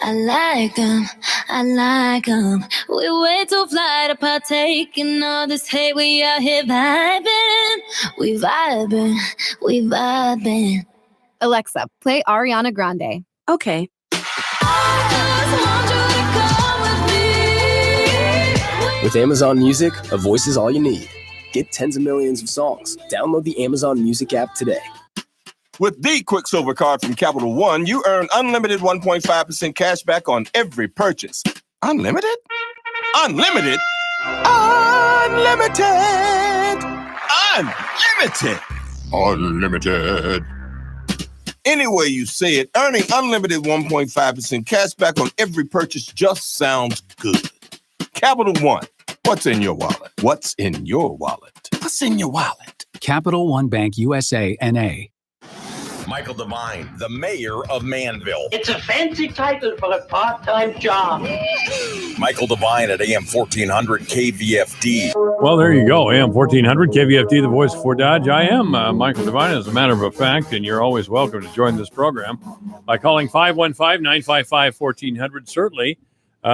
I like 'em, I like 'em. We way too fly to partake in all this hate. We out here vibing, we vibing, we vibing. Alexa, play Ariana Grande. Okay. With Amazon Music, a voice is all you need. Get tens of millions of songs. Download the Amazon Music app today. With the Quicksilver Card from Capital One, you earn unlimited 1.5% cash back on every purchase. Unlimited? Unlimited? Unlimited! Unlimited! Unlimited! Any way you say it, earning unlimited 1.5% cash back on every purchase just sounds good. Capital One. What's in your wallet? What's in your wallet? What's in your wallet? Capital One Bank USA, N.A. Michael Devine, the mayor of Manville. It's a fancy title for a part-time job. Michael Devine at AM 1400 KVFD. Well, there you go. AM 1400 KVFD, the voice for Dodge. I am Michael Devine, as a matter of a fact, and you're always welcome to join this program by calling 515-955-1400. Certainly,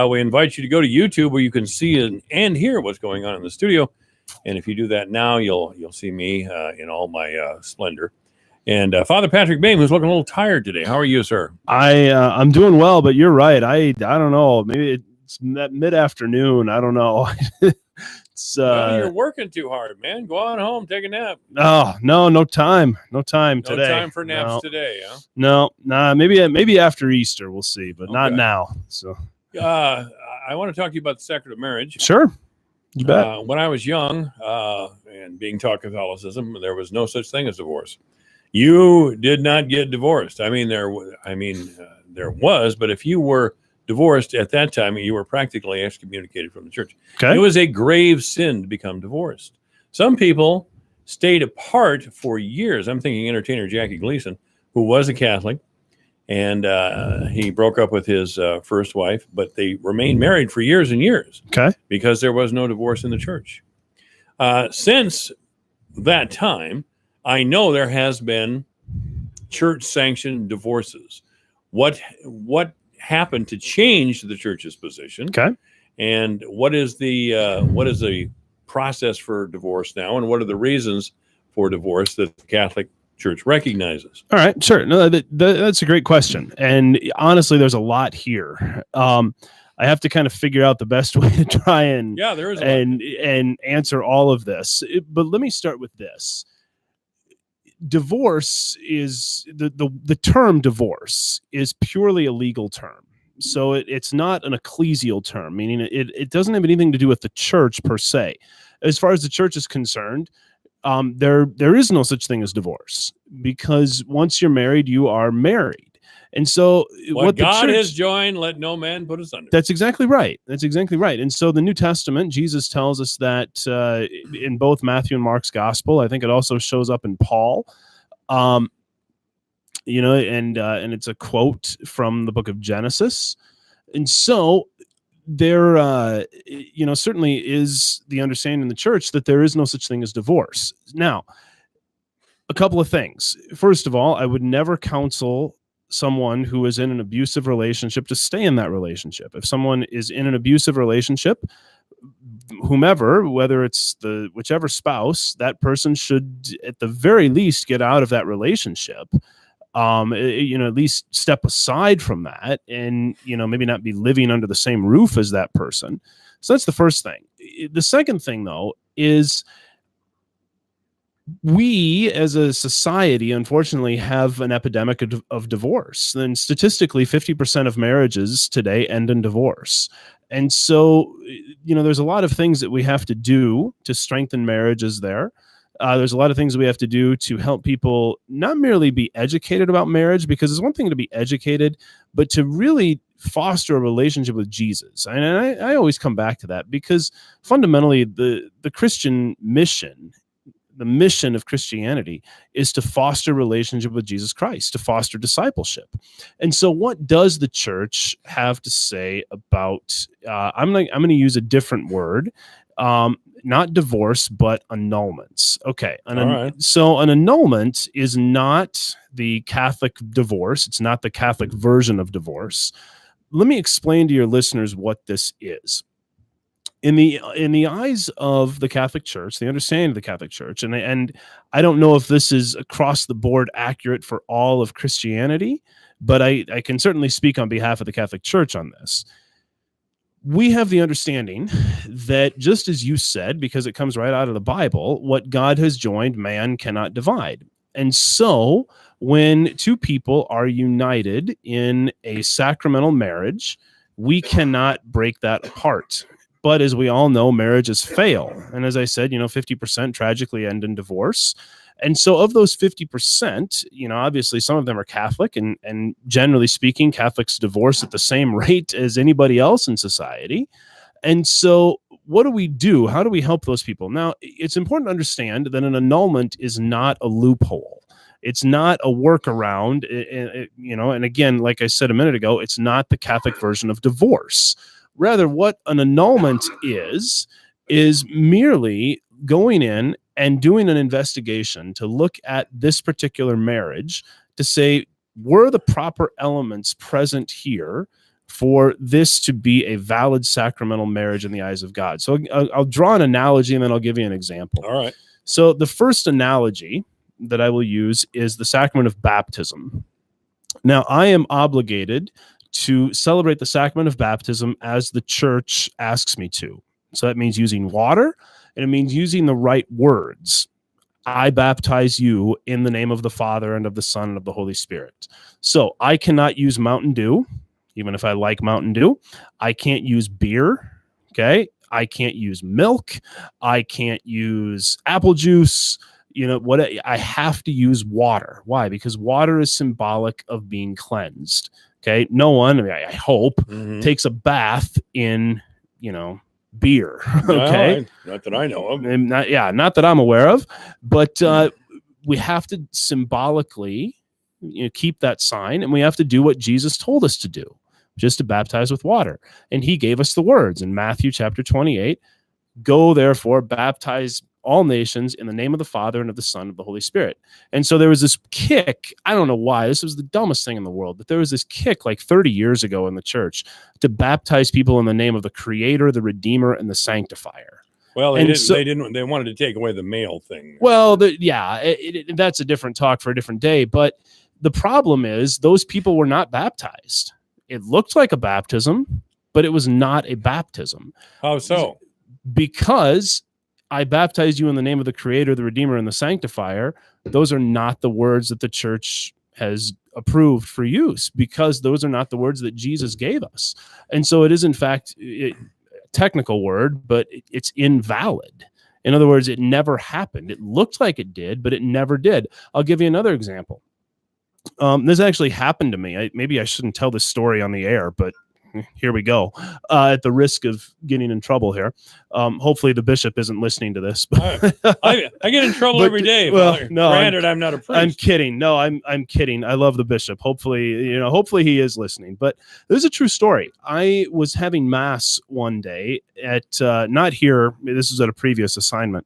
we invite you to go to YouTube where you can see and hear what's going on in the studio. And if you do that now, you'll see me in all my splendor. And Father Patrick Bain, who's looking a little tired today. How are you, sir? I'm doing well, but you're right. I don't know. Maybe it's mid-afternoon. I don't know. You're working too hard, man. Go on home, take a nap. Oh, no time. No time today. No time for naps today, huh? No, maybe after Easter, we'll see, but not now. So I want to talk to you about the sacrament of marriage. Sure. You bet. When I was young and being taught Catholicism, there was no such thing as divorce. You did not get divorced. I mean, there was, but if you were divorced at that time, you were practically excommunicated from the church. Okay. It was a grave sin to become divorced. Some people stayed apart for years. I'm thinking entertainer Jackie Gleason, who was a Catholic, and he broke up with his first wife, but they remained married for years and years. Okay. Because there was no divorce in the church. Since that time, I know there has been church-sanctioned divorces. What happened to change the church's position? Okay. And what is the process for divorce now, and what are the reasons for divorce that the Catholic Church recognizes? All right, sure. No, that's a great question, and honestly, there's a lot here. I have to kind of figure out the best way to try and answer all of this. But let me start with this. Divorce is the term divorce is purely a legal term. So it's not an ecclesial term, meaning it doesn't have anything to do with the church per se. As far as the church is concerned, there is no such thing as divorce, because once you're married, you are married. And so what God has joined, let no man put asunder. That's exactly right. And so the New Testament, Jesus tells us that in both Matthew and Mark's gospel. I think it also shows up in Paul. And it's a quote from the book of Genesis. And so there, certainly is the understanding in the church that there is no such thing as divorce. Now, a couple of things. First of all, I would never counsel someone who is in an abusive relationship to stay in that relationship. If someone is in an abusive relationship, whomever, whether it's whichever spouse, that person should at the very least get out of that relationship. At least step aside from that, and maybe not be living under the same roof as that person. So that's the first thing. The second thing, though, is we as a society, unfortunately, have an epidemic of divorce. And statistically, 50% of marriages today end in divorce. And so, there's a lot of things that we have to do to strengthen marriages there. There's a lot of things we have to do to help people not merely be educated about marriage, because it's one thing to be educated, but to really foster a relationship with Jesus. And I always come back to that, because fundamentally the Christian mission, the mission of Christianity, is to foster relationship with Jesus Christ, to foster discipleship. And so what does the church have to say about, I'm going to use a different word, not divorce, but annulments. Okay. So an annulment is not the Catholic divorce. It's not the Catholic version of divorce. let me explain to your listeners what this is. In the eyes of the Catholic Church, the understanding of the Catholic Church, and I don't know if this is across the board accurate for all of Christianity, but I can certainly speak on behalf of the Catholic Church on this. We have the understanding that, just as you said, because it comes right out of the Bible, what God has joined, man cannot divide. And so when two people are united in a sacramental marriage, we cannot break that apart. But as we all know, marriages fail. And as I said, 50% tragically end in divorce. And so of those 50%, obviously some of them are Catholic, and generally speaking, Catholics divorce at the same rate as anybody else in society. And so what do we do? How do we help those people? Now, it's important to understand that an annulment is not a loophole. It's not a workaround, and again, like I said a minute ago, it's not the Catholic version of divorce. Rather, what an annulment is merely going in and doing an investigation to look at this particular marriage to say, were the proper elements present here for this to be a valid sacramental marriage in the eyes of God? So I'll draw an analogy and then I'll give you an example. All right. So the first analogy that I will use is the sacrament of baptism. Now, I am obligated to celebrate the sacrament of baptism as the church asks me to. So that means using water, and it means using the right words. I baptize you in the name of the Father and of the Son and of the Holy Spirit. So I cannot use Mountain Dew, even if I like Mountain Dew. I can't use beer, okay? I can't use milk. I can't use apple juice. I have to use water. Why? Because water is symbolic of being cleansed. Okay, no one, I hope, takes a bath in, beer. Okay, not that I know of. Not that I'm aware of, but we have to symbolically, keep that sign, and we have to do what Jesus told us to do, just to baptize with water. And he gave us the words in Matthew chapter 28, "Go therefore, baptize all nations in the name of the Father and of the Son and of the Holy Spirit." And so there was this kick. I don't know why. This was the dumbest thing in the world, but there was this kick like 30 years ago in the church to baptize people in the name of the Creator, the Redeemer, and the Sanctifier. Well, they wanted to take away the male thing. Well, that's a different talk for a different day. But the problem is those people were not baptized. It looked like a baptism, but it was not a baptism. How so? Because I baptize you in the name of the Creator, the Redeemer, and the Sanctifier. Those are not the words that the church has approved for use, because those are not the words that Jesus gave us. And so it is, in fact, a technical word, but it's invalid. In other words, it never happened. It looked like it did, but it never did. I'll give you another example. This actually happened to me. Maybe I shouldn't tell this story on the air, but here we go. At the risk of getting in trouble here. Hopefully the bishop isn't listening to this. I get in trouble every day. Well, no, granted, I'm not a priest. I'm kidding. No, I'm kidding. I love the bishop. Hopefully he is listening. But there's a true story. I was having mass one day at not here. This was at a previous assignment.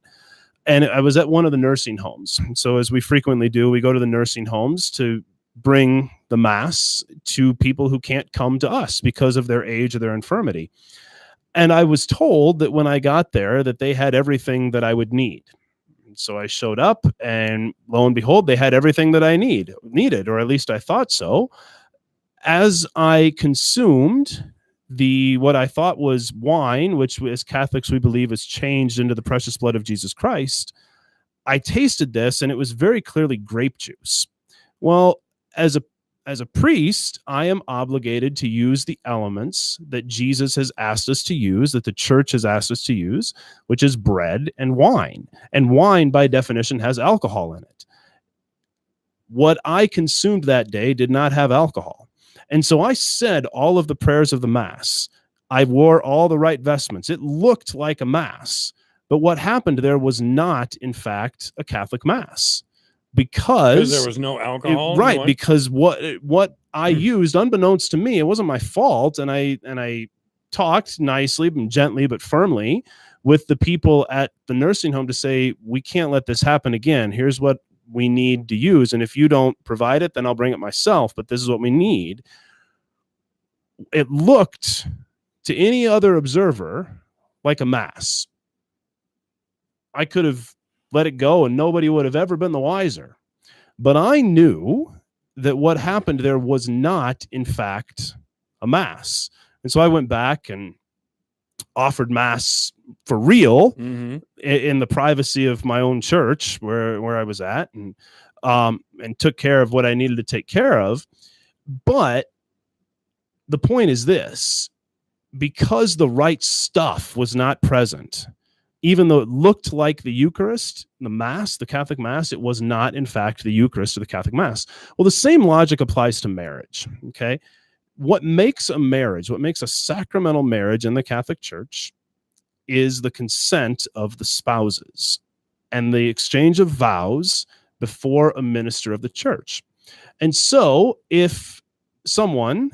And I was at one of the nursing homes. So as we frequently do, we go to the nursing homes to bring the mass to people who can't come to us because of their age or their infirmity. And I was told that when I got there that they had everything that I would need. So I showed up, and lo and behold, they had everything that I needed, or at least I thought so. As I consumed what I thought was wine, which as Catholics we believe is changed into the precious blood of Jesus Christ, I tasted this, and it was very clearly grape juice. Well, as a priest, I am obligated to use the elements that Jesus has asked us to use, that the church has asked us to use, which is bread and wine. And wine, by definition, has alcohol in it. What I consumed that day did not have alcohol. And so I said all of the prayers of the Mass. I wore all the right vestments. It looked like a Mass. But what happened there was not, in fact, a Catholic Mass. Because there was no alcohol, right? Because what I used, unbeknownst to me, it wasn't my fault, and I talked nicely and gently but firmly with the people at the nursing home to say, we can't let this happen again. Here's what we need to use, and if you don't provide it, then I'll bring it myself. But this is what we need. it looked to any other observer like a mass. I could have let it go and nobody would have ever been the wiser. But I knew that what happened there was not, in fact, a mass. And so I went back and offered mass for real in the privacy of my own church where I was at, and took care of what I needed to take care of. But the point is this: because the right stuff was not present, even though it looked like the Eucharist, the Mass, the Catholic Mass, it was not, in fact, the Eucharist or the Catholic Mass. Well, the same logic applies to marriage, okay? What makes a marriage, what makes a sacramental marriage in the Catholic Church is the consent of the spouses and the exchange of vows before a minister of the church. And so if someone,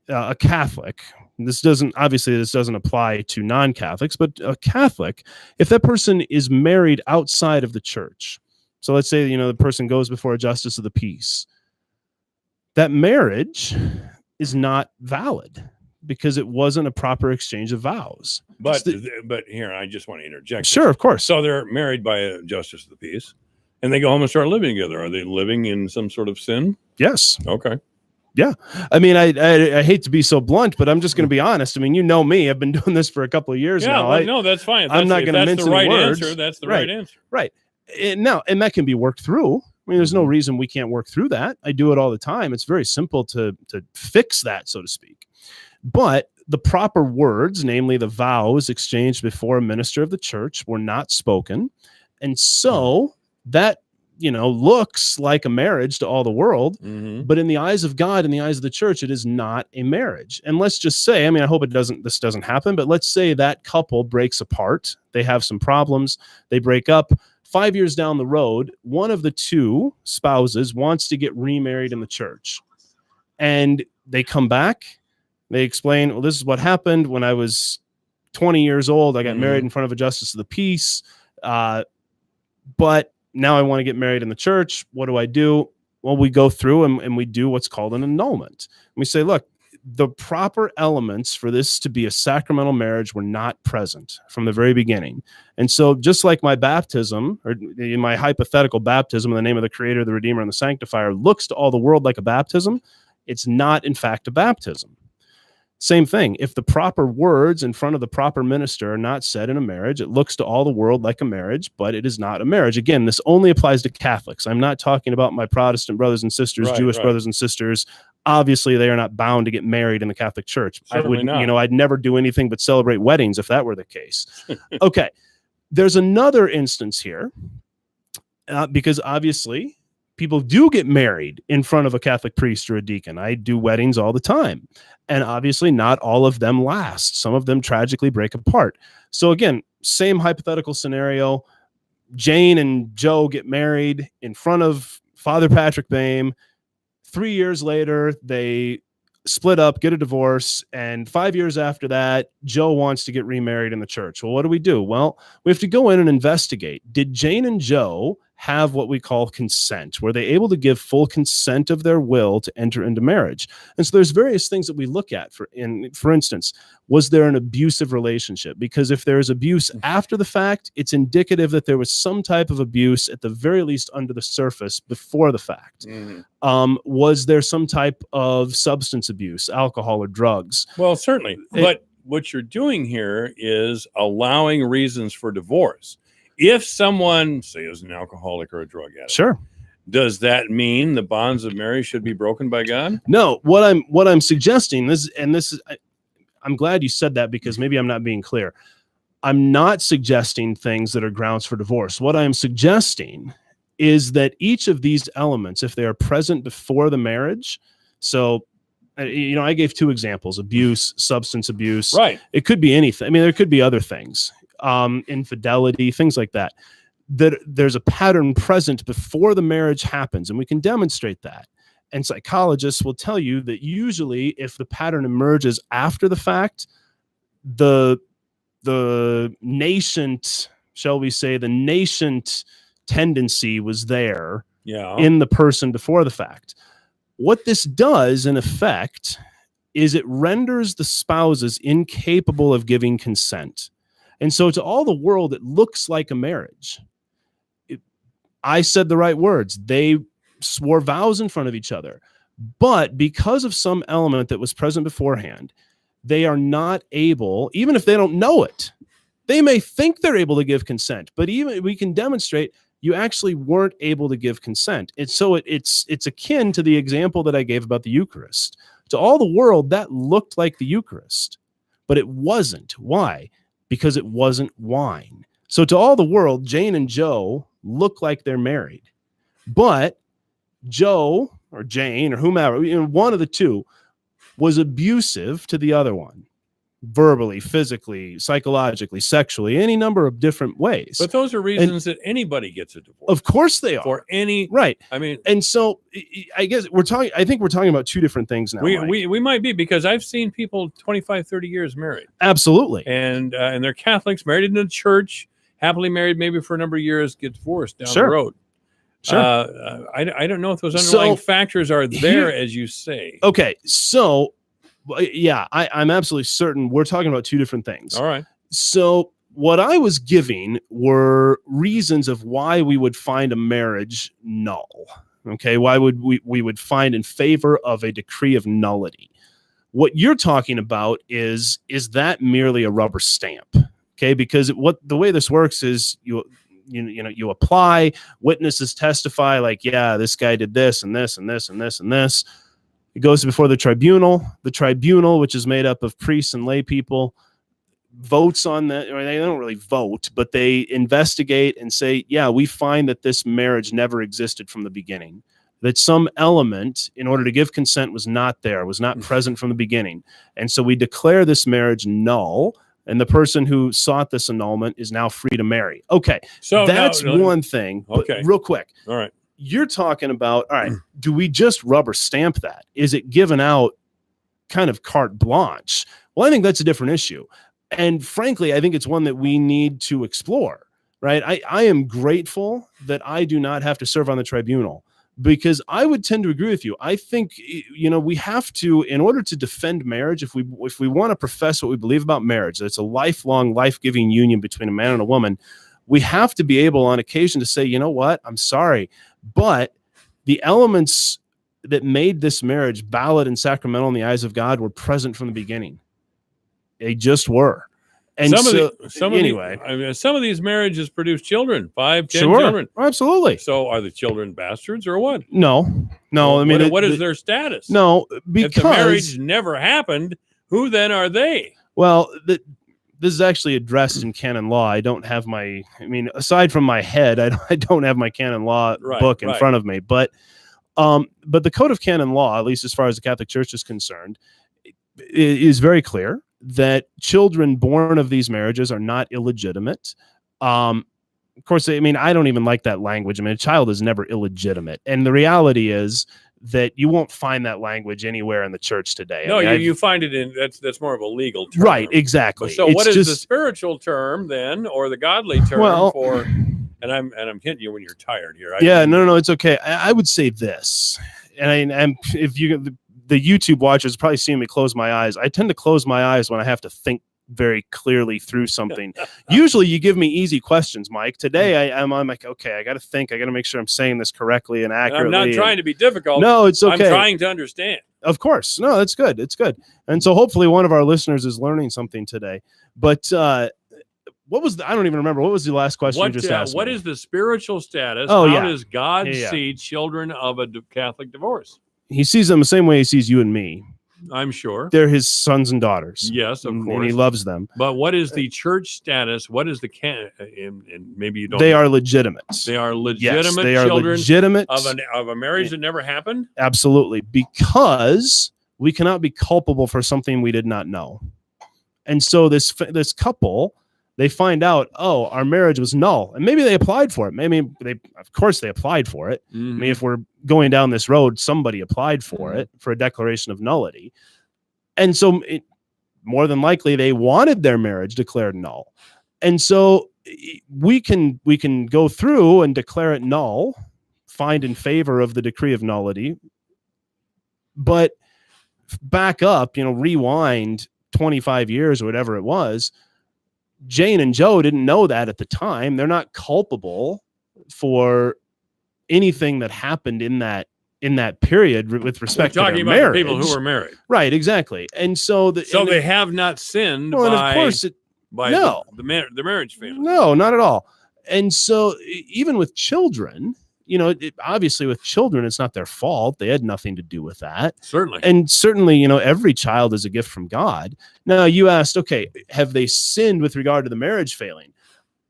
a Catholic, this doesn't apply to non-Catholics, but a Catholic, if that person is married outside of the church, so let's say, the person goes before a justice of the peace, that marriage is not valid because it wasn't a proper exchange of vows. But here, I just want to interject. Sure, of course. So they're married by a justice of the peace, and they go home and start living together. Are they living in some sort of sin? Yes. Okay. Yeah. I mean, I hate to be so blunt, but I'm just going to be honest. I mean, you know me. I've been doing this for a couple of years now. No, that's fine. I'm not going to mince any words. That's the right answer. Right. And that can be worked through. I mean, there's no reason we can't work through that. I do it all the time. It's very simple to fix that, so to speak. But the proper words, namely the vows exchanged before a minister of the church, were not spoken. And so that, looks like a marriage to all the world. But in the eyes of God, in the eyes of the church, it is not a marriage. And let's just say, I hope this doesn't happen, but let's say that couple breaks apart. They have some problems. They break up. 5 years down the road, one of the two spouses wants to get remarried in the church. And they come back. They explain, well, this is what happened when I was 20 years old. I got married in front of a justice of the peace. But now I want to get married in the church. What do I do? Well, we go through and we do what's called an annulment. And we say, look, the proper elements for this to be a sacramental marriage were not present from the very beginning. And so just like my baptism, or my hypothetical baptism in the name of the Creator, the Redeemer, and the Sanctifier looks to all the world like a baptism, it's not, in fact, a baptism. Same thing. If the proper words in front of the proper minister are not said in a marriage, it looks to all the world like a marriage, but it is not a marriage. Again, this only applies to Catholics. I'm not talking about my Protestant brothers and sisters, Jewish brothers and sisters. Obviously, they are not bound to get married in the Catholic Church. Certainly not. I'd never do anything but celebrate weddings if that were the case. Okay. There's another instance here because obviously people do get married in front of a Catholic priest or a deacon. I do weddings all the time. And obviously not all of them last. Some of them tragically break apart. So again, same hypothetical scenario. Jane and Joe get married in front of Father Patrick Boehm. 3 years later, they split up, get a divorce, and 5 years after that, Joe wants to get remarried in the church. Well, what do? Well, we have to go in and investigate. Did Jane and Joe have what we call consent? Were they able to give full consent of their will to enter into marriage? And so there's various things that we look at. For instance, was there an abusive relationship? Because if there is abuse after the fact, it's indicative that there was some type of abuse, at the very least under the surface, before the fact. Was there some type of substance abuse, alcohol or drugs? Well, certainly. But what you're doing here is allowing reasons for divorce. If someone, say, is an alcoholic or a drug addict, sure, does that mean the bonds of marriage should be broken by God? No. What I'm suggesting I'm glad you said that, because maybe I'm not being clear. I'm not suggesting things that are grounds for divorce. What I am suggesting is that each of these elements, if they are present before the marriage, so I gave two examples: abuse, substance abuse. Right. It could be anything. I mean, there could be other things. Infidelity, things like that, there's a pattern present before the marriage happens, and we can demonstrate that. And psychologists will tell you that usually if the pattern emerges after the fact, the nascent, shall we say, the nascent tendency was there in the person before the fact. What this does, in effect, is it renders the spouses incapable of giving consent. And so to all the world, it looks like a marriage. I said the right words. They swore vows in front of each other. But because of some element that was present beforehand, they are not able, even if they don't know it, they may think they're able to give consent, but even we can demonstrate you actually weren't able to give consent. And so it's akin to the example that I gave about the Eucharist. To all the world, that looked like the Eucharist, but it wasn't. Why? Because it wasn't wine. So to all the world, Jane and Joe look like they're married, but Joe or Jane or whomever, one of the two was abusive to the other one, verbally, physically, psychologically, sexually, any number of different ways. But those are reasons that anybody gets a divorce. Of course they are. For any, right. I mean, and so I guess I think we're talking about two different things now. We might be, because I've seen people 25, 30 years married. Absolutely. And they're Catholics, married in the church, happily married maybe for a number of years, get divorced down the road. Sure. I don't know if those underlying factors are there, as you say. Okay. So, yeah, I'm absolutely certain we're talking about two different things. All right. So what I was giving were reasons of why we would find a marriage null. Okay. Why would we would find in favor of a decree of nullity? What you're talking about is that merely a rubber stamp? Okay. Because the way this works is you apply, witnesses testify like, yeah, this guy did this and this and this and this and this. It goes before the tribunal. The tribunal, which is made up of priests and lay people, votes on that. Or they don't really vote, but they investigate and say, yeah, we find that this marriage never existed from the beginning, that some element in order to give consent was not there, was not present from the beginning. And so we declare this marriage null, and the person who sought this annulment is now free to marry. Okay, so that's one thing. Okay, real quick. All right. You're talking about, all right, do we just rubber stamp that? Is it given out kind of carte blanche? Well, I think that's a different issue. And frankly, I think it's one that we need to explore, right? I am grateful that I do not have to serve on the tribunal, because I would tend to agree with you. I think, we have to, in order to defend marriage, if we want to profess what we believe about marriage, that it's a lifelong, life-giving union between a man and a woman, we have to be able on occasion to say, you know what, I'm sorry, but the elements that made this marriage valid and sacramental in the eyes of God were present from the beginning. They just were. And some of these marriages produce children, 5, 10 children. Absolutely. So are the children bastards or what? No. I mean, what is their status? No, because if the marriage never happened, who then are they? Well, this is actually addressed in canon law. I don't have aside from my head, I don't have my canon law book in front of me. But the Code of Canon Law, at least as far as the Catholic Church is concerned, is very clear that children born of these marriages are not illegitimate. Of course, I don't even like that language. A child is never illegitimate. And the reality is that you won't find that language anywhere in the church today. No, you find it in, that's more of a legal term. Right, exactly. So what is the spiritual term then, or the godly term for, and I'm hitting you when you're tired here. No, it's okay. I would say this, and if the YouTube watchers probably seeing me close my eyes. I tend to close my eyes when I have to think very clearly through something. Usually you give me easy questions, Mike. Today I'm like, okay, I got to think. I got to make sure I'm saying this correctly and accurately. I'm not trying to be difficult. No, it's okay. I'm trying to understand. Of course. No, that's good. It's good. And so hopefully one of our listeners is learning something today. But what was I don't even remember. What was the last question you just asked me? What is the spiritual status? How does God see children of a Catholic divorce? He sees them the same way he sees you and me. I'm sure. They're his sons and daughters. Yes, of course. And he loves them. But what is the church status? What is the and maybe you don't. They are legitimate. They are legitimate. Yes, they are children legitimate of a marriage that never happened. Absolutely, because we cannot be culpable for something we did not know. And so this couple, they find out, oh, our marriage was null, and maybe they applied for it. Maybe of course they applied for it. Mm-hmm. I mean, if we're going down this road, somebody applied for it, for a declaration of nullity. And so more than likely they wanted their marriage declared null. And so we can go through and declare it null, find in favor of the decree of nullity. But back up, rewind 25 years or whatever it was. Jane and Joe didn't know that at the time. They're not culpable for anything that happened in that period with respect to their marriage. The people who were married, right? Exactly. And so they have not sinned. Well, and of course, the marriage family. No, not at all. And so even with children, obviously with children, it's not their fault. They had nothing to do with that. Certainly. And certainly, every child is a gift from God. Now, you asked, okay, have they sinned with regard to the marriage failing?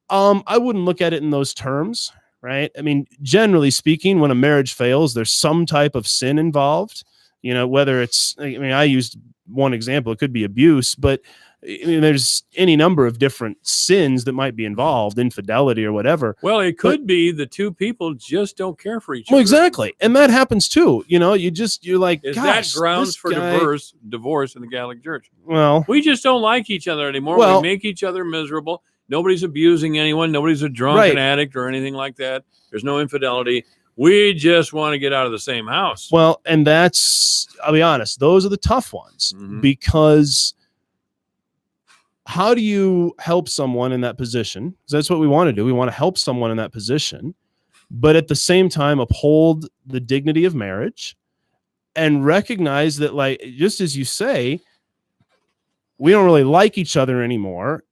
I wouldn't look at it in those terms, right? I mean, generally speaking, when a marriage fails, there's some type of sin involved, whether it's, I used one example, it could be abuse, but there's any number of different sins that might be involved, infidelity or whatever. Well, it could be the two people just don't care for each other. Well, exactly. And that happens too. You're like, is gosh, that grounds for guy... divorce in the Catholic Church? Well, we just don't like each other anymore. We make each other miserable. Nobody's abusing anyone. Nobody's a drunken addict or anything like that. There's no infidelity. We just want to get out of the same house. Well, and I'll be honest, those are the tough ones because how do you help someone in that position? Because that's what we want to do. We want to help someone in that position, but at the same time, uphold the dignity of marriage and recognize that, like, just as you say, we don't really like each other anymore.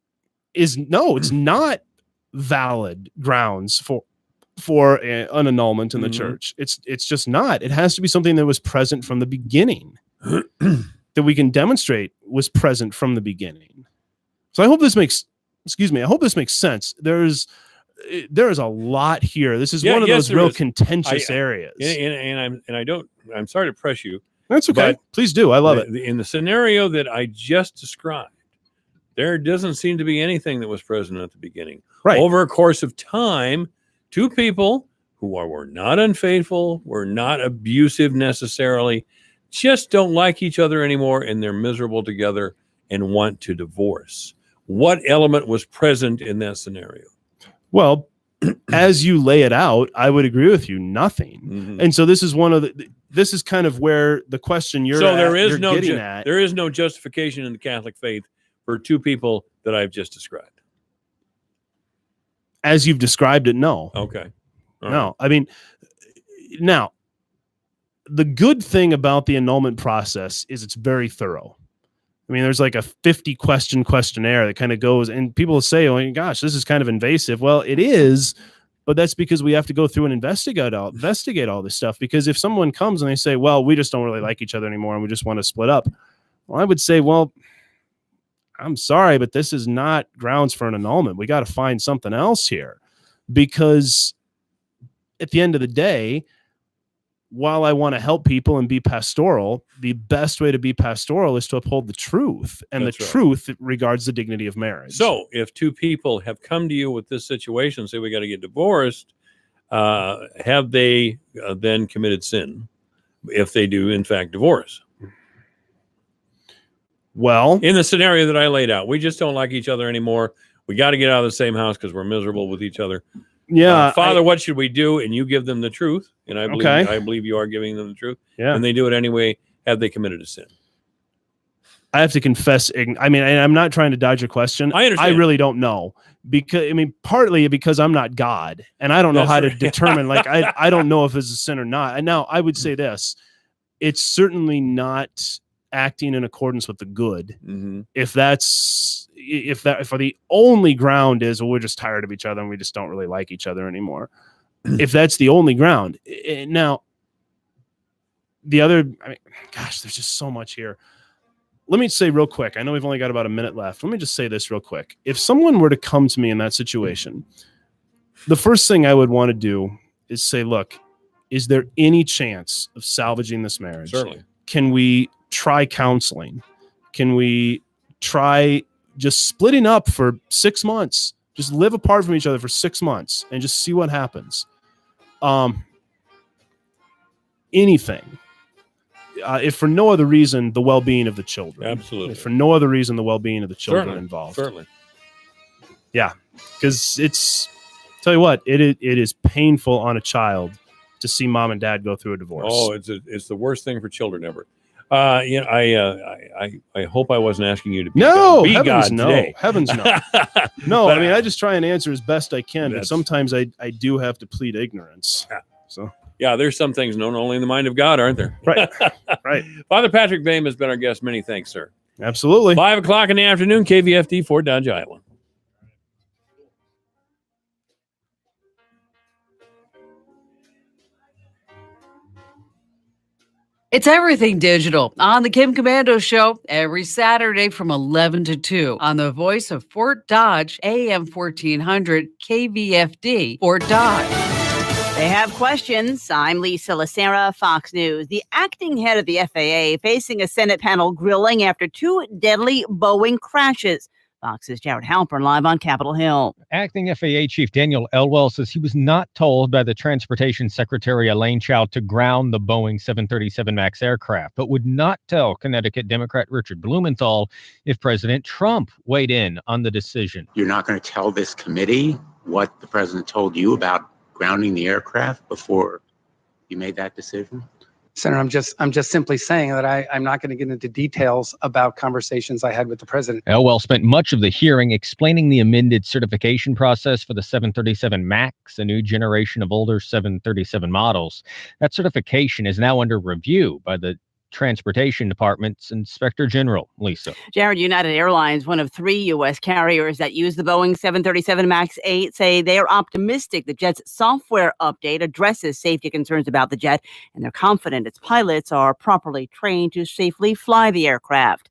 It's not valid grounds for an annulment in the church. It's just not. It has to be something that was present from the beginning, that we can demonstrate was present from the beginning. So I hope this makes sense. There is a lot here. This is one of those real contentious areas. I'm sorry to press you. That's okay. Please do. I love it. In the scenario that I just described, there doesn't seem to be anything that was present at the beginning. Right. Over a course of time, two people who were not unfaithful, were not abusive necessarily, just don't like each other anymore, and they're miserable together and want to divorce. What element was present in that scenario? Well, as you lay it out, I would agree with you. Nothing. Mm-hmm. And so this is kind of where the question there is no justification in the Catholic faith for two people that I've just described. As you've described it, no. Okay. All right. I mean, now, the good thing about the annulment process is it's very thorough. I mean, there's like a 50-question questionnaire that kind of goes, and people say, oh, gosh, this is kind of invasive. Well, it is, but that's because we have to go through and investigate all this stuff. Because if someone comes and they say, well, we just don't really like each other anymore and we just want to split up. Well, I would say, well, I'm sorry, but this is not grounds for an annulment. We got to find something else here, because at the end of the day, while I want to help people and be pastoral, the best way to be pastoral is to uphold the truth, and that's the truth regards the dignity of marriage. So if two people have come to you with this situation, say we got to get divorced, have they then committed sin if they do in fact divorce? Well, in the scenario that I laid out, we just don't like each other anymore. We got to get out of the same house because we're miserable with each other. Yeah. Father, what should we do? And you give them the truth. And I believe you are giving them the truth. Yeah. And they do it anyway. Have they committed a sin? I have to confess. I mean, I'm not trying to dodge your question. I understand. I really don't know, because partly because I'm not God and I don't know how to determine, like, I don't know if it's a sin or not. And now I would say this, it's certainly not acting in accordance with the good. Mm-hmm. If the only ground is, well, we're just tired of each other and we just don't really like each other anymore. If that's the only ground. Now, the other, gosh, there's just so much here. Let me say real quick, I know we've only got about a minute left. Let me just say this real quick. If someone were to come to me in that situation, the first thing I would want to do is say, look, is there any chance of salvaging this marriage? Certainly. Can we try counseling? Can we try just splitting up for 6 months? Just live apart from each other for 6 months and just see what happens. Anything. If for no other reason, the well-being of the children. Absolutely. If for no other reason, the well-being of the children involved. Certainly. Yeah, because tell you what, it is painful on a child to see mom and dad go through a divorce. Oh, it's the worst thing for children ever. I hope I wasn't asking you to be heavens God no. today. Heavens no. No, But, I mean, I just try and answer as best I can, but That's- sometimes I do have to plead ignorance. Yeah. So Yeah, there's some things known only in the mind of God, aren't there? Right. Right. Father Patrick Boehm has been our guest. Many thanks, sir. Absolutely. 5 o'clock in the afternoon, KVFD, Fort Dodge, Iowa. It's everything digital on the Kim Komando Show every Saturday from 11 to 2 on the voice of Fort Dodge, AM 1400 KVFD, Fort Dodge. They have questions. I'm Lisa Lacera, Fox News. The acting head of the FAA facing a Senate panel grilling after 2 deadly Boeing crashes. Fox's Jared Halpern live on Capitol Hill. Acting FAA Chief Daniel Elwell says he was not told by the Transportation Secretary Elaine Chao to ground the Boeing 737 MAX aircraft, but would not tell Connecticut Democrat Richard Blumenthal if President Trump weighed in on the decision. You're not going to tell this committee what the president told you about grounding the aircraft before you made that decision? Senator, I'm just simply saying that I'm not going to get into details about conversations I had with the president. Elwell spent much of the hearing explaining the amended certification process for the 737 MAX, a new generation of older 737 models. That certification is now under review by the Transportation Department's Inspector General. Lisa. Jared, United Airlines, one of 3 U.S. carriers that use the Boeing 737 MAX 8, say they are optimistic the jet's software update addresses safety concerns about the jet, and they're confident its pilots are properly trained to safely fly the aircraft.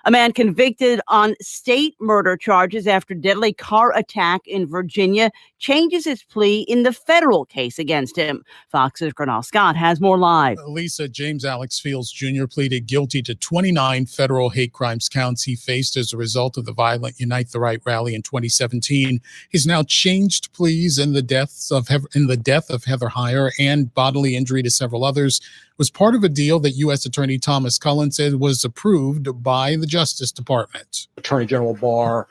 A man convicted on state murder charges after deadly car attack in Virginia changes his plea in the federal case against him. Fox's Gernal Scott has more live. Lisa, James Alex Fields Jr. pleaded guilty to 29 federal hate crimes counts he faced as a result of the violent Unite the Right rally in 2017. He's now changed pleas in the death of Heather Heyer and bodily injury to several others. Was part of a deal that U.S. Attorney Thomas Cullen said was approved by the Justice Department. Attorney General Barr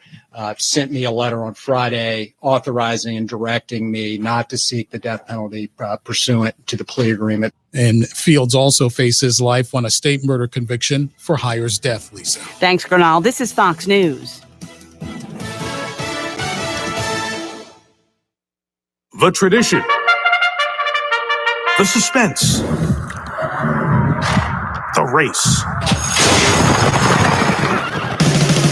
sent me a letter on Friday authorizing and directing me not to seek the death penalty pursuant to the plea agreement. And Fields also faces life on a state murder conviction for Heyer's death, Lisa. Thanks, Gernal. This is Fox News. The tradition. The suspense. The race.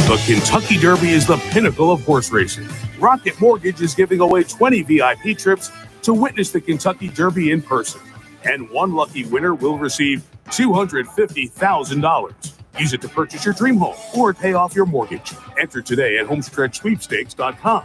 The Kentucky Derby is the pinnacle of horse racing. Rocket Mortgage is giving away 20 VIP trips to witness the Kentucky Derby in person. And one lucky winner will receive $250,000. Use it to purchase your dream home or pay off your mortgage. Enter today at homestretchsweepstakes.com.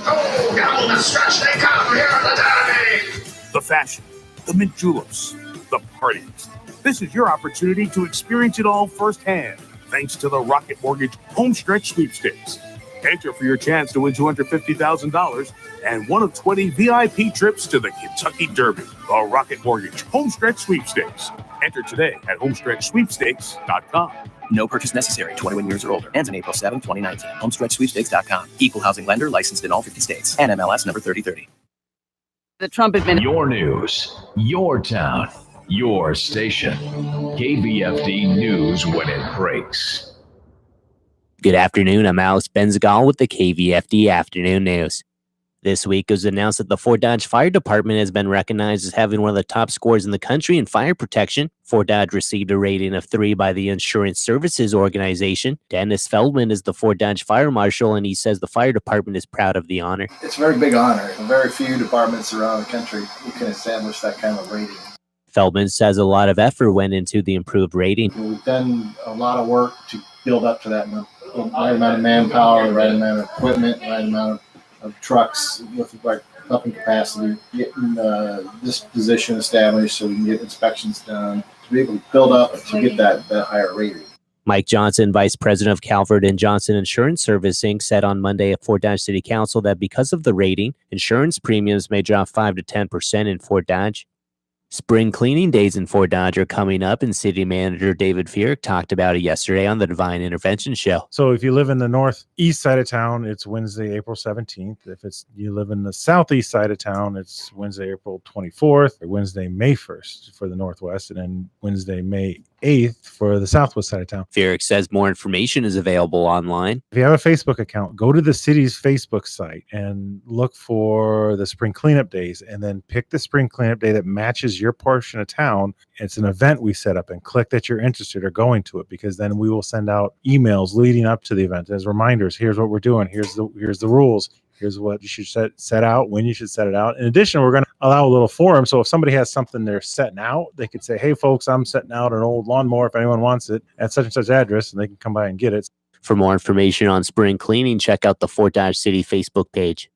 Oh, down the stretch they come here at the Derby! The fashion, the mint juleps, the parties. This is your opportunity to experience it all firsthand, thanks to the Rocket Mortgage Homestretch Sweepstakes. Enter for your chance to win $250,000 and one of 20 VIP trips to the Kentucky Derby. The Rocket Mortgage Homestretch Sweepstakes. Enter today at homestretchsweepstakes.com. No purchase necessary. 21 years or older. Ends on April 7, 2019. HomestretchSweepstakes.com. Equal housing lender licensed in all 50 states. NMLS number 3030. The Trump administration. Your news, your town, your station. KVFD News when it breaks. Good afternoon. I'm Alex Benzagal with the KVFD Afternoon News. This week it was announced that the Fort Dodge Fire Department has been recognized as having one of the top scores in the country in fire protection. Fort Dodge received a rating of 3 by the Insurance Services Organization. Dennis Feldman is the Fort Dodge Fire Marshal, and he says the fire department is proud of the honor. It's a very big honor. Very few departments around the country who can establish that kind of rating. Feldman says a lot of effort went into the improved rating. We've done a lot of work to build up to that. The right amount of manpower, the right amount of equipment, the right amount of trucks with the right upping capacity, getting this position established so we can get inspections done, to be able to build up to get that higher rating. Mike Johnson, Vice President of Calvert and Johnson Insurance Service, Inc., said on Monday at Fort Dodge City Council that because of the rating, insurance premiums may drop 5 to 10% in Fort Dodge. Spring cleaning days in Fort Dodge are coming up, and City Manager David Feerick talked about it yesterday on the Divine Intervention Show. So if you live in the northeast side of town, it's Wednesday, April 17th. If you live in the southeast side of town, it's Wednesday, April 24th, or Wednesday, May 1st for the northwest, and then Wednesday, May 8th for the southwest side of town. Felix says more information is available online. If you have a Facebook account, go to the city's Facebook site and look for the spring cleanup days, and then pick the spring cleanup day that matches your portion of town. It's an event we set up, and click that you're interested or going to it, because then we will send out emails leading up to the event as reminders. Here's what we're doing. Here's the rules. Here's what you should set out, when you should set it out. In addition, we're going to allow a little forum. So if somebody has something they're setting out, they could say, hey, folks, I'm setting out an old lawnmower if anyone wants it at such and such address, and they can come by and get it. For more information on spring cleaning, check out the Fort Dodge City Facebook page.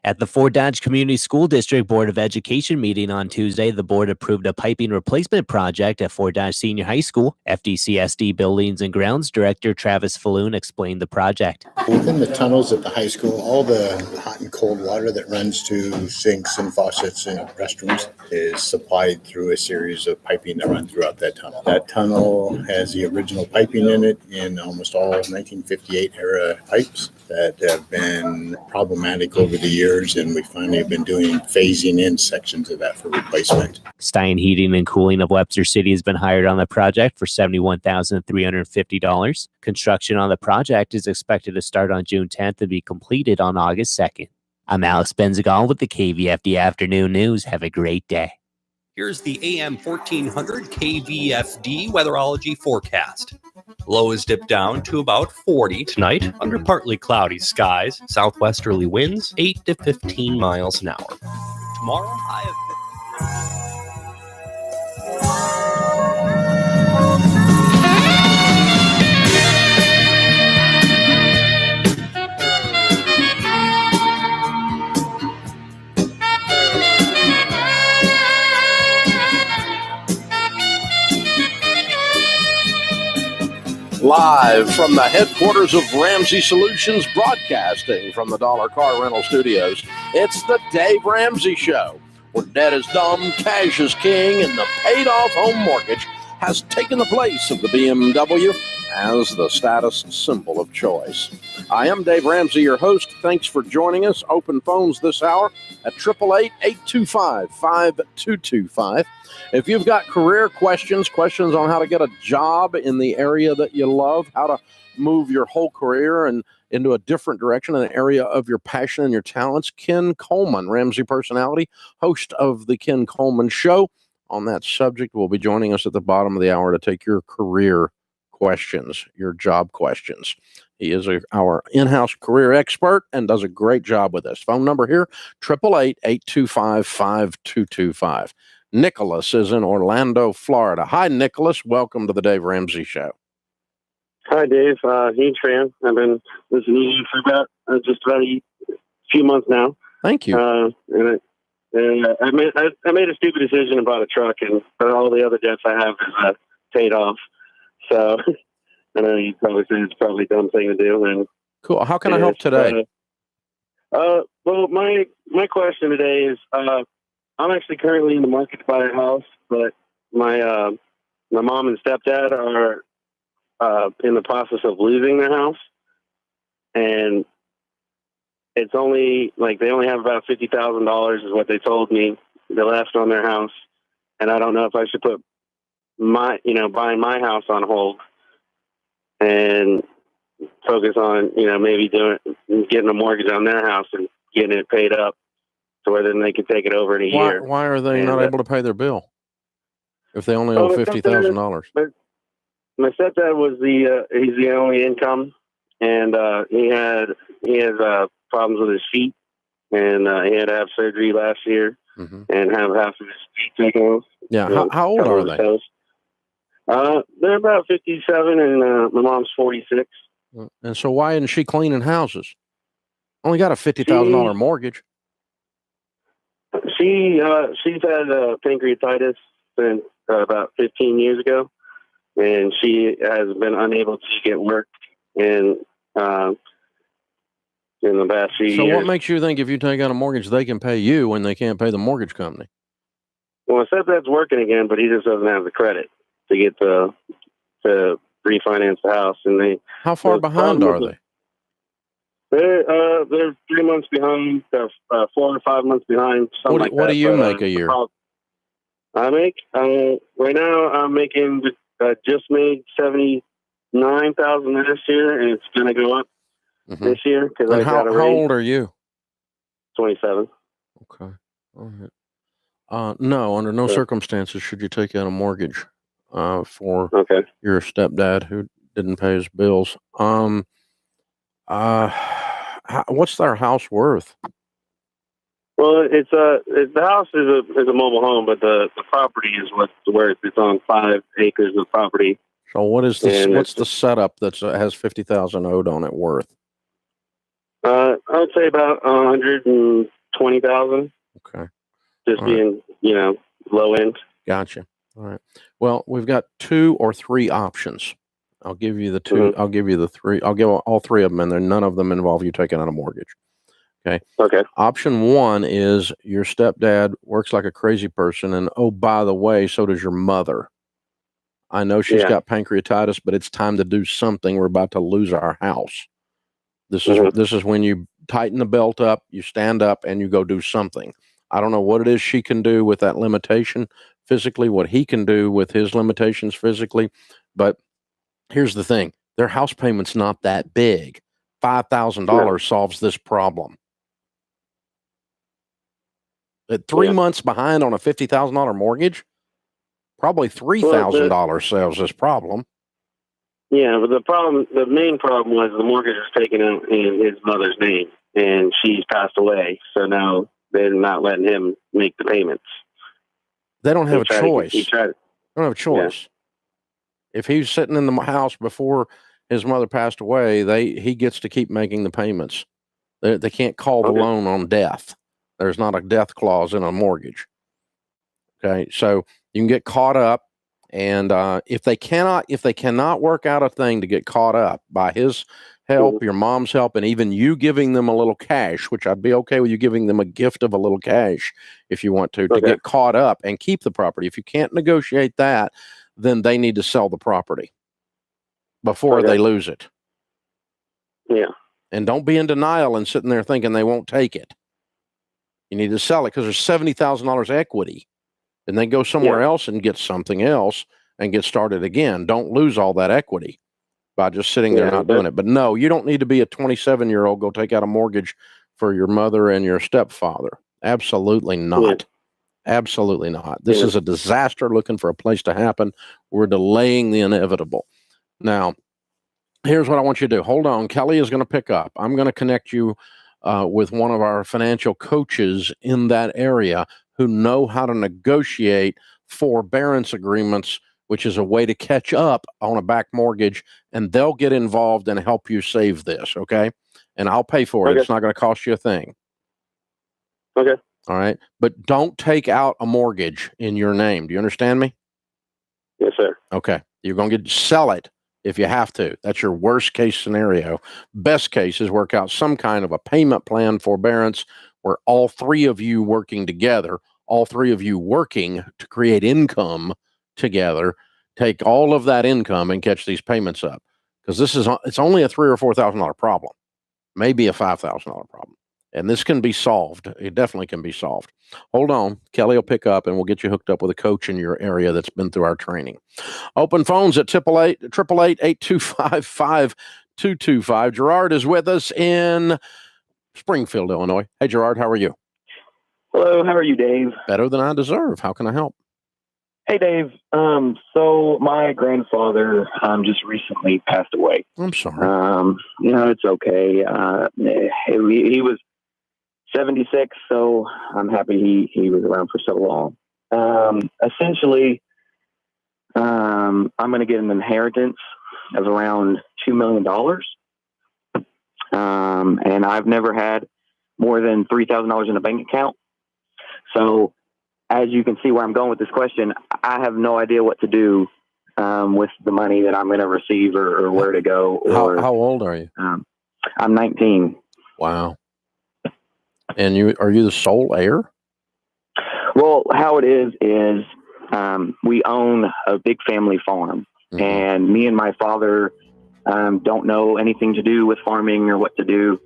At the Fort Dodge Community School District Board of Education meeting on Tuesday, the board approved a piping replacement project at Fort Dodge Senior High School. FDCSD Buildings and Grounds Director Travis Falloon explained the project. Within the tunnels at the high school, all the hot and cold water that runs to sinks and faucets and restrooms is supplied through a series of piping that run throughout that tunnel. That tunnel has the original piping in it in almost all 1958 era pipes that have been problematic over the years, and we finally have been doing phasing in sections of that for replacement. Stein Heating and Cooling of Webster City has been hired on the project for $71,350. Construction on the project is expected to start on June 10th and be completed on August 2nd. I'm Alex Benzagal with the KVFD Afternoon News. Have a great day. Here's the AM 1400 KVFD weatherology forecast. Lows dip down to about 40 tonight under partly cloudy skies. Southwesterly winds 8 to 15 miles an hour. Tomorrow, high of Live from the headquarters of Ramsey Solutions, broadcasting from the Dollar Car Rental Studios, it's the Dave Ramsey Show, where debt is dumb, cash is king, and the paid-off home mortgage has taken the place of the BMW as the status symbol of choice. I am Dave Ramsey, your host. Thanks for joining us. Open phones this hour at 888-825-5225. If you've got career questions on how to get a job in the area that you love, how to move your whole career and into a different direction, an area of your passion and your talents, Ken Coleman, Ramsey personality, host of the Ken Coleman Show, on that subject will be joining us at the bottom of the hour to take your career questions, your job questions. He is our in-house career expert and does a great job with this. Phone number here, 888-825-5225. Nicholas is in Orlando, Florida. Hi, Nicholas. Welcome to the Dave Ramsey Show. Hi, Dave. Huge fan. I've been listening to you for about just about a few months now. Thank you. And I made a stupid decision about a truck, and all the other debts I have is paid off. So I know you probably say it's probably a dumb thing to do. And cool. How can I help today? Well, my question today is, I'm actually currently in the market to buy a house, but my mom and stepdad are in the process of losing their house, and it's only they only have about $50,000 is what they told me they left on their house, and I don't know if I should put buying my house on hold and focus on maybe getting a mortgage on their house and getting it paid up, so where then they could take it over in a year. Why are they not able to pay their bill if they only owe $50,000? My stepdad was he's the only income, and he has problems with his feet, and he had to have surgery last year and have half of his feet taken off. Yeah, how old are they? They're about 57, and my mom's 46. And so why isn't she cleaning houses? Only got a $50,000 mortgage. She's had pancreatitis since about 15 years ago, and she has been unable to get work in the past few years. So what makes you think if you take out a mortgage, they can pay you when they can't pay the mortgage company? Well, my stepdad's working again, but he just doesn't have the credit to get to refinance the house. And how far behind are they? They're 3 months behind, 4 or 5 months behind. What do you make a year? I make right now. I'm making just made 79,000 last year, and it's going to go up this year because I And got a how raise. old are you? 27. Okay. All right. No, under no circumstances should you take out a mortgage for your stepdad who didn't pay his bills. What's their house worth? Well, the house is a mobile home, but the property is what's worth. It's on 5 acres of property. So what is this? And What's the setup that has 50,000 owed on it worth? I would say about 120,000. Okay. Just All being, low end. Gotcha. All right. Well, we've got 2 or 3 options. I'll give you the 2. I'll give you the 3. I'll give all 3 of them in there. None of them involve you taking out a mortgage. Okay. Okay. Option 1 is your stepdad works like a crazy person, and oh, by the way, so does your mother. I know she's got pancreatitis, but it's time to do something. We're about to lose our house. This is when you tighten the belt up, you stand up, and you go do something. I don't know what it is she can do with that limitation physically, what he can do with his limitations physically, but here's the thing. Their house payment's not that big. $5,000 solves this problem. At 3 months behind on a $50,000 mortgage, probably $3,000 solves this problem. Yeah, but the main problem was the mortgage was taken out in his mother's name, and she's passed away. So now they're not letting him make the payments. They don't have a choice. He tried. They don't have a choice. If he's sitting in the house before his mother passed away, he gets to keep making the payments. They can't call the loan on death. There's not a death clause in a mortgage. Okay, so you can get caught up, and if they cannot work out a thing to get caught up by his help, your mom's help, and even you giving them a little cash, which I'd be okay with you giving them a gift of a little cash if you want to get caught up and keep the property. If you can't negotiate that, then they need to sell the property before they lose it. Yeah. And don't be in denial and sitting there thinking they won't take it. You need to sell it because there's $70,000 equity. And then go somewhere else and get something else and get started again. Don't lose all that equity by just sitting there not doing it. But no, you don't need to be a 27-year-old, go take out a mortgage for your mother and your stepfather. Absolutely not. Absolutely not. This is a disaster looking for a place to happen. We're delaying the inevitable. Now, here's what I want you to do. Hold on. Kelly is going to pick up. I'm going to connect you with one of our financial coaches in that area who know how to negotiate forbearance agreements, which is a way to catch up on a back mortgage, and they'll get involved and help you save this, okay? And I'll pay for it. It's not going to cost you a thing. Okay. All right? But don't take out a mortgage in your name. Do you understand me? Yes, sir. Okay. You're going to sell it if you have to. That's your worst case scenario. Best case is work out some kind of a payment plan forbearance where all 3 of you working together, all 3 of you working to create income together, take all of that income and catch these payments up. Because it's only a $3,000 or $4,000 problem, maybe a $5,000 problem. And this can be solved. It definitely can be solved. Hold on. Kelly will pick up and we'll get you hooked up with a coach in your area that's been through our training. Open phones at 888-825-5225. Gerard is with us in Springfield, Illinois. Hey, Gerard, how are you? Hello, how are you, Dave? Better than I deserve. How can I help? Hey, Dave. So my grandfather just recently passed away. I'm sorry. It's okay. He was 76, so I'm happy he was around for so long. Essentially, I'm going to get an inheritance of around $2 million. And I've never had more than $3,000 in a bank account. So as you can see where I'm going with this question, I have no idea what to do with the money that I'm going to receive or where to go. Or, how old are you? I'm 19. Wow. And are you the sole heir? Well, how it is we own a big family farm, and me and my father don't know anything to do with farming or what to do.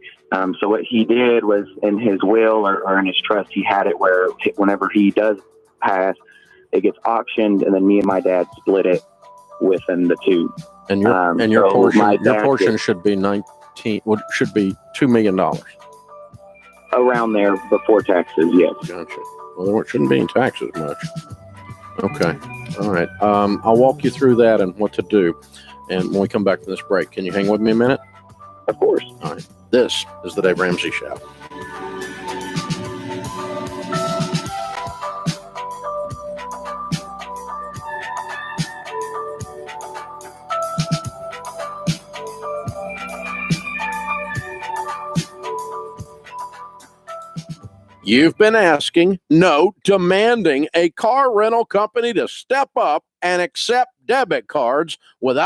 So what he did was in his will or in his trust, he had it where whenever he does pass, it gets auctioned, and then me and my dad split it. within the two. And your So my portion taxes- should be should be $2 million. Around there before taxes, yes. Gotcha. Well, there shouldn't be any taxes much. Okay. All right. I'll walk you through that and what to do. And when we come back from this break, can you hang with me a minute? Of course. All right. This is the Dave Ramsey Show. You've been asking, no, demanding a car rental company to step up and accept debit cards without